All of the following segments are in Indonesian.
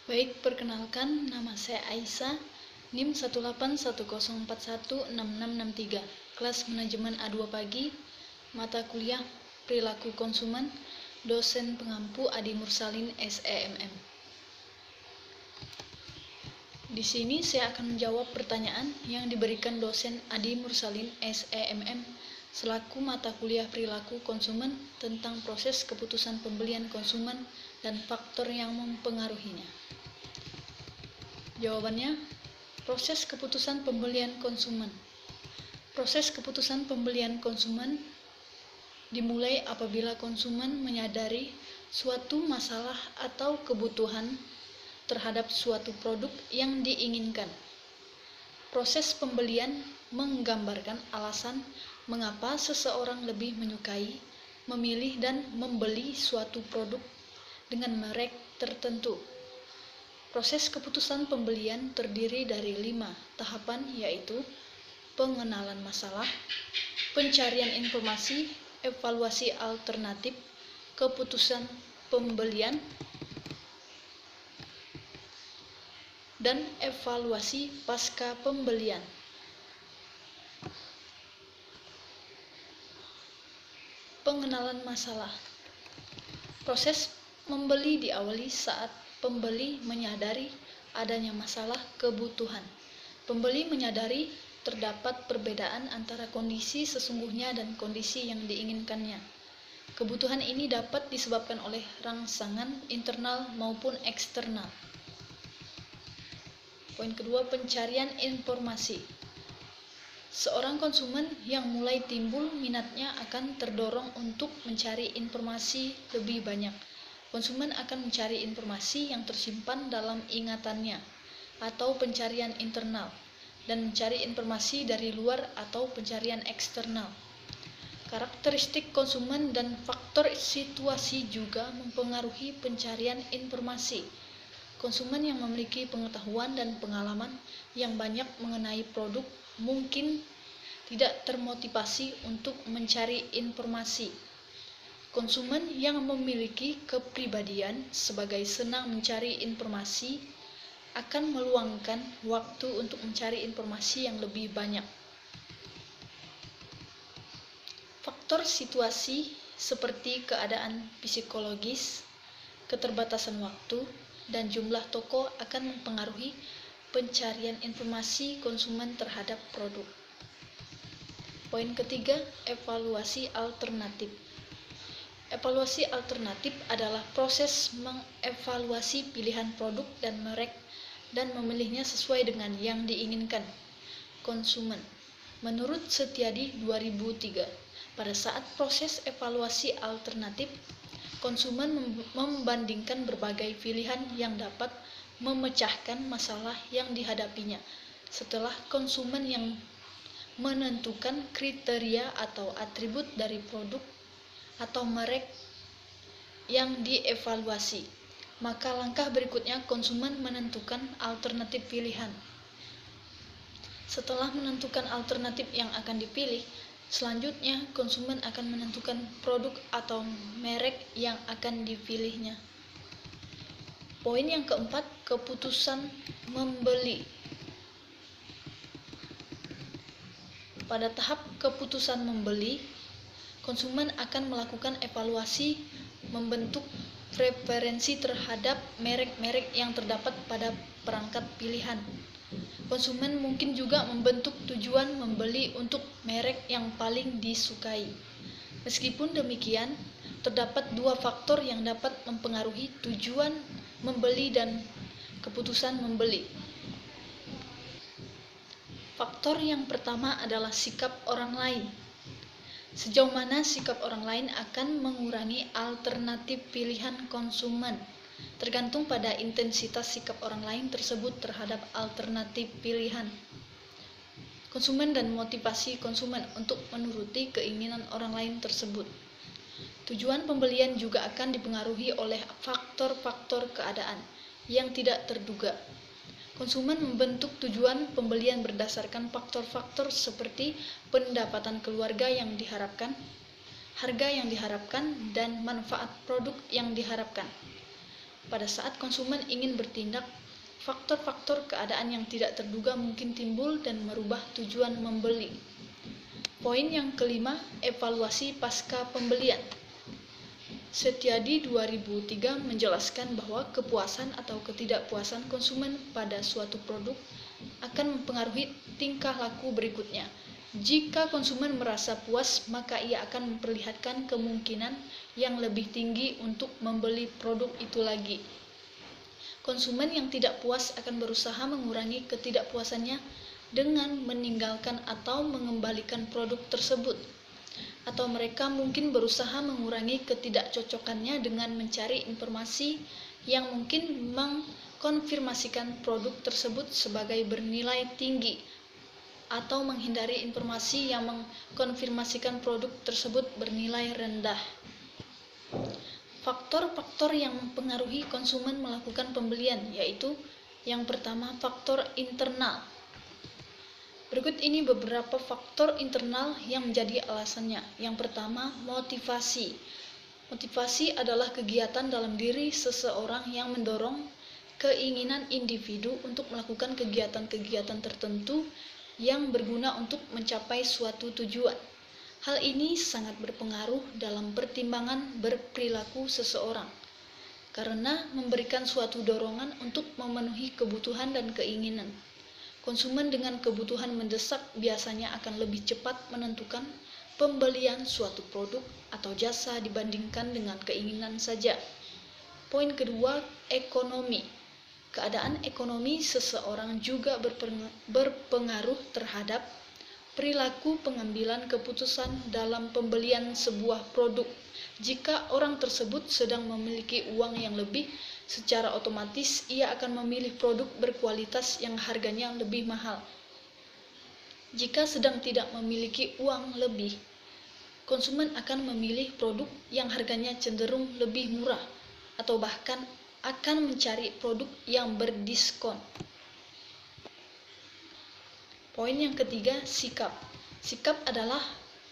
Baik, perkenalkan, nama saya Aisyah, NIM 18104166663, kelas manajemen A2 pagi, mata kuliah perilaku konsumen, dosen pengampu Adi Mursalin SEMM. Di sini saya akan menjawab pertanyaan yang diberikan dosen Adi Mursalin SEMM selaku mata kuliah perilaku konsumen tentang proses keputusan pembelian konsumen dan faktor yang mempengaruhinya. Jawabannya, proses keputusan pembelian konsumen. Proses keputusan pembelian konsumen dimulai apabila konsumen menyadari suatu masalah atau kebutuhan terhadap suatu produk yang diinginkan. Proses pembelian menggambarkan alasan mengapa seseorang lebih menyukai, memilih, dan membeli suatu produk dengan merek tertentu. Proses keputusan pembelian terdiri dari 5 tahapan, yaitu pengenalan masalah, pencarian informasi, evaluasi alternatif, keputusan pembelian, dan evaluasi pasca pembelian. Pengenalan masalah. Proses membeli diawali saat pembeli menyadari adanya masalah kebutuhan. Pembeli menyadari terdapat perbedaan antara kondisi sesungguhnya dan kondisi yang diinginkannya. Kebutuhan ini dapat disebabkan oleh rangsangan internal maupun eksternal. Poin kedua, pencarian informasi. Seorang konsumen yang mulai timbul minatnya akan terdorong untuk mencari informasi lebih banyak. Konsumen akan mencari informasi yang tersimpan dalam ingatannya atau pencarian internal, dan mencari informasi dari luar atau pencarian eksternal. Karakteristik konsumen dan faktor situasi juga mempengaruhi pencarian informasi. Konsumen yang memiliki pengetahuan dan pengalaman yang banyak mengenai produk mungkin tidak termotivasi untuk mencari informasi. Konsumen yang memiliki kepribadian sebagai senang mencari informasi akan meluangkan waktu untuk mencari informasi yang lebih banyak. Faktor situasi seperti keadaan psikologis, keterbatasan waktu, dan jumlah toko akan mempengaruhi pencarian informasi konsumen terhadap produk. Poin ketiga, evaluasi alternatif. Evaluasi alternatif adalah proses mengevaluasi pilihan produk dan merek dan memilihnya sesuai dengan yang diinginkan konsumen. Menurut Setiadi 2003, pada saat proses evaluasi alternatif, konsumen membandingkan berbagai pilihan yang dapat memecahkan masalah yang dihadapinya. Setelah konsumen yang menentukan kriteria atau atribut dari produk atau merek yang dievaluasi, maka langkah berikutnya konsumen menentukan alternatif pilihan. Setelah menentukan alternatif yang akan dipilih, selanjutnya konsumen akan menentukan produk atau merek yang akan dipilihnya. Poin yang keempat, keputusan membeli. Pada tahap keputusan membeli, konsumen akan melakukan evaluasi, membentuk preferensi terhadap merek-merek yang terdapat pada perangkat pilihan. Konsumen mungkin juga membentuk tujuan membeli untuk merek yang paling disukai. Meskipun demikian, terdapat 2 faktor yang dapat mempengaruhi tujuan membeli dan keputusan membeli. Faktor yang pertama adalah sikap orang lain. Sejauh mana sikap orang lain akan mengurangi alternatif pilihan konsumen, tergantung pada intensitas sikap orang lain tersebut terhadap alternatif pilihan konsumen dan motivasi konsumen untuk menuruti keinginan orang lain tersebut. Tujuan pembelian juga akan dipengaruhi oleh faktor-faktor keadaan yang tidak terduga. Konsumen membentuk tujuan pembelian berdasarkan faktor-faktor seperti pendapatan keluarga yang diharapkan, harga yang diharapkan, dan manfaat produk yang diharapkan. Pada saat konsumen ingin bertindak, faktor-faktor keadaan yang tidak terduga mungkin timbul dan merubah tujuan membeli. Poin yang kelima, evaluasi pasca pembelian. Setiadi 2003 menjelaskan bahwa kepuasan atau ketidakpuasan konsumen pada suatu produk akan mempengaruhi tingkah laku berikutnya. Jika konsumen merasa puas, maka ia akan memperlihatkan kemungkinan yang lebih tinggi untuk membeli produk itu lagi. Konsumen yang tidak puas akan berusaha mengurangi ketidakpuasannya dengan meninggalkan atau mengembalikan produk tersebut. Atau mereka mungkin berusaha mengurangi ketidakcocokannya dengan mencari informasi yang mungkin mengkonfirmasikan produk tersebut sebagai bernilai tinggi, atau menghindari informasi yang mengkonfirmasikan produk tersebut bernilai rendah. Faktor-faktor yang mempengaruhi konsumen melakukan pembelian yaitu yang pertama, faktor internal. Berikut ini beberapa faktor internal yang menjadi alasannya. Yang pertama, motivasi. Motivasi adalah kegiatan dalam diri seseorang yang mendorong keinginan individu untuk melakukan kegiatan-kegiatan tertentu yang berguna untuk mencapai suatu tujuan. Hal ini sangat berpengaruh dalam pertimbangan berperilaku seseorang, karena memberikan suatu dorongan untuk memenuhi kebutuhan dan keinginan. Konsumen dengan kebutuhan mendesak biasanya akan lebih cepat menentukan pembelian suatu produk atau jasa dibandingkan dengan keinginan saja. Poin kedua, ekonomi. Keadaan ekonomi seseorang juga berpengaruh terhadap perilaku pengambilan keputusan dalam pembelian sebuah produk. Jika orang tersebut sedang memiliki uang yang lebih, secara otomatis ia akan memilih produk berkualitas yang harganya lebih mahal. Jika sedang tidak memiliki uang lebih, konsumen akan memilih produk yang harganya cenderung lebih murah atau bahkan akan mencari produk yang berdiskon. Poin yang ketiga, sikap. Sikap adalah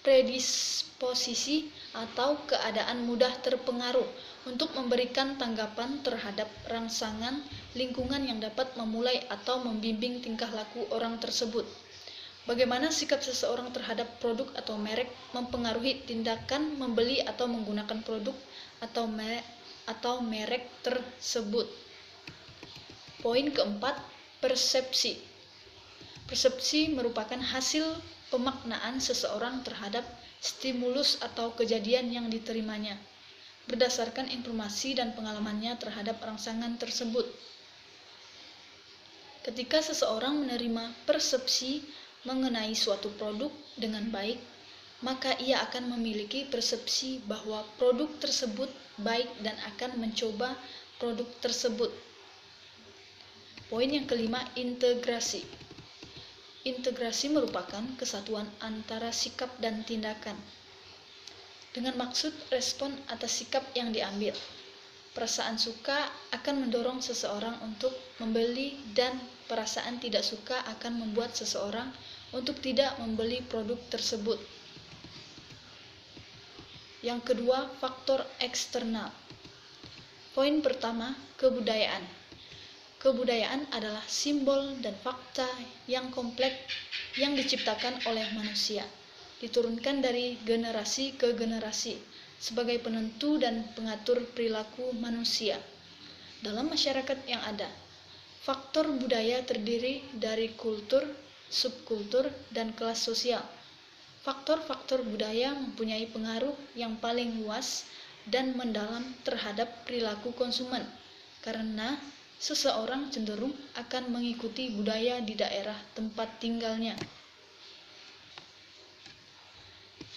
predisposisi atau keadaan mudah terpengaruh untuk memberikan tanggapan terhadap rangsangan lingkungan yang dapat memulai atau membimbing tingkah laku orang tersebut. Bagaimana sikap seseorang terhadap produk atau merek mempengaruhi tindakan membeli atau menggunakan produk atau merek tersebut. Poin keempat, persepsi. Persepsi merupakan hasil pemaknaan seseorang terhadap stimulus atau kejadian yang diterimanya, berdasarkan informasi dan pengalamannya terhadap rangsangan tersebut. Ketika seseorang menerima persepsi mengenai suatu produk dengan baik, maka ia akan memiliki persepsi bahwa produk tersebut baik dan akan mencoba produk tersebut. Poin yang kelima, integrasi. Integrasi merupakan kesatuan antara sikap dan tindakan, dengan maksud respon atas sikap yang diambil. Perasaan suka akan mendorong seseorang untuk membeli dan perasaan tidak suka akan membuat seseorang untuk tidak membeli produk tersebut. Yang kedua, faktor eksternal. Poin pertama, kebudayaan. Kebudayaan adalah simbol dan fakta yang kompleks yang diciptakan oleh manusia, diturunkan dari generasi ke generasi sebagai penentu dan pengatur perilaku manusia. Dalam masyarakat yang ada, faktor budaya terdiri dari kultur, subkultur, dan kelas sosial. Faktor-faktor budaya mempunyai pengaruh yang paling luas dan mendalam terhadap perilaku konsumen, karena seseorang cenderung akan mengikuti budaya di daerah tempat tinggalnya.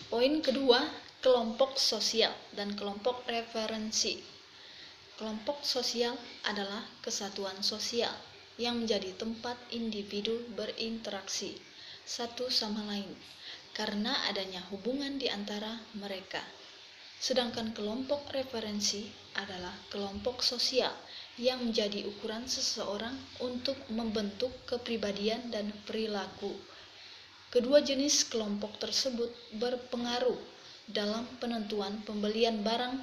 Poin kedua, kelompok sosial dan kelompok referensi. Kelompok sosial adalah kesatuan sosial yang menjadi tempat individu berinteraksi satu sama lain karena adanya hubungan di antara mereka. Sedangkan kelompok referensi adalah kelompok sosial yang menjadi ukuran seseorang untuk membentuk kepribadian dan perilaku. Kedua jenis kelompok tersebut berpengaruh dalam penentuan pembelian barang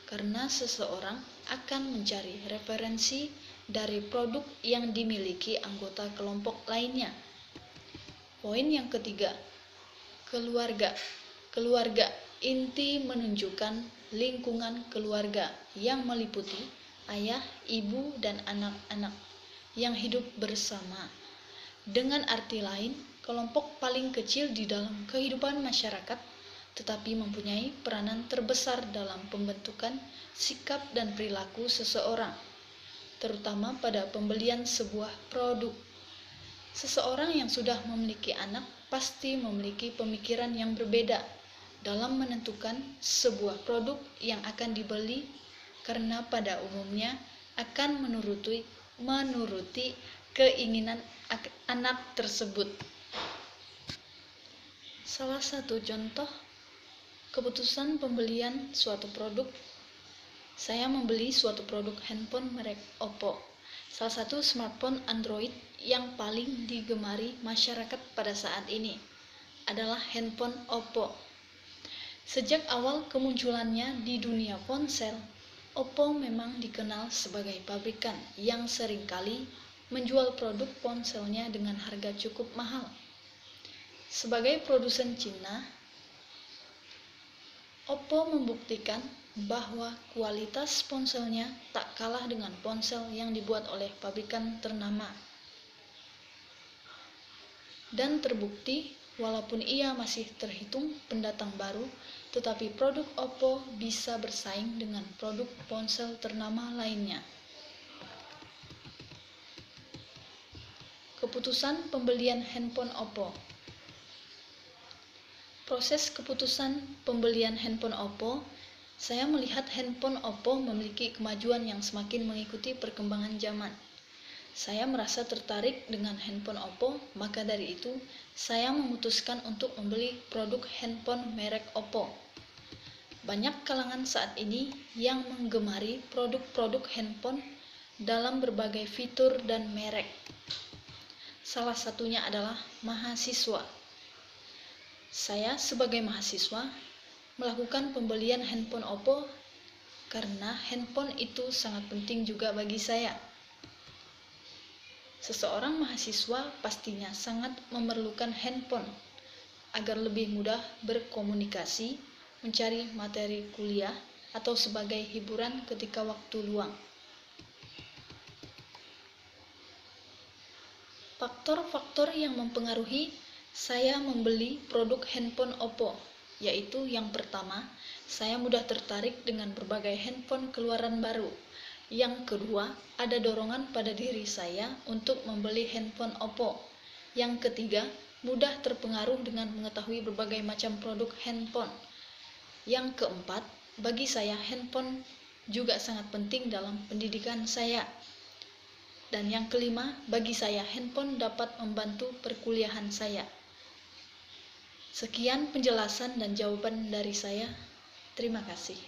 karena seseorang akan mencari referensi dari produk yang dimiliki anggota kelompok lainnya. Poin yang ketiga, keluarga. Keluarga inti menunjukkan lingkungan keluarga yang meliputi ayah, ibu, dan anak-anak yang hidup bersama. Dengan arti lain, kelompok paling kecil di dalam kehidupan masyarakat, tetapi mempunyai peranan terbesar dalam pembentukan sikap dan perilaku seseorang, terutama pada pembelian sebuah produk. Seseorang yang sudah memiliki anak pasti memiliki pemikiran yang berbeda dalam menentukan sebuah produk yang akan dibeli, karena pada umumnya akan menuruti keinginan anak tersebut. Salah satu contoh keputusan pembelian suatu produk, saya membeli suatu produk handphone merek Oppo, salah satu smartphone Android yang paling digemari masyarakat pada saat ini adalah handphone Oppo. Sejak awal kemunculannya di dunia ponsel, Oppo memang dikenal sebagai pabrikan yang seringkali menjual produk ponselnya dengan harga cukup mahal. Sebagai produsen Cina, Oppo membuktikan bahwa kualitas ponselnya tak kalah dengan ponsel yang dibuat oleh pabrikan ternama. Dan terbukti, walaupun ia masih terhitung pendatang baru, tetapi produk Oppo bisa bersaing dengan produk ponsel ternama lainnya. Keputusan pembelian handphone Oppo. Proses keputusan pembelian handphone Oppo, saya melihat handphone Oppo memiliki kemajuan yang semakin mengikuti perkembangan zaman. Saya merasa tertarik dengan handphone Oppo, maka dari itu saya memutuskan untuk membeli produk handphone merek Oppo. Banyak kalangan saat ini yang menggemari produk-produk handphone dalam berbagai fitur dan merek. Salah satunya adalah mahasiswa. Saya sebagai mahasiswa melakukan pembelian handphone Oppo karena handphone itu sangat penting juga bagi saya. Seseorang mahasiswa pastinya sangat memerlukan handphone agar lebih mudah berkomunikasi, mencari materi kuliah, atau sebagai hiburan ketika waktu luang. Faktor-faktor yang mempengaruhi saya membeli produk handphone Oppo, yaitu yang pertama, saya mudah tertarik dengan berbagai handphone keluaran baru. Yang kedua, ada dorongan pada diri saya untuk membeli handphone Oppo. Yang ketiga, mudah terpengaruh dengan mengetahui berbagai macam produk handphone. Yang keempat, bagi saya handphone juga sangat penting dalam pendidikan saya. Dan yang kelima, bagi saya handphone dapat membantu perkuliahan saya. Sekian penjelasan dan jawaban dari saya. Terima kasih.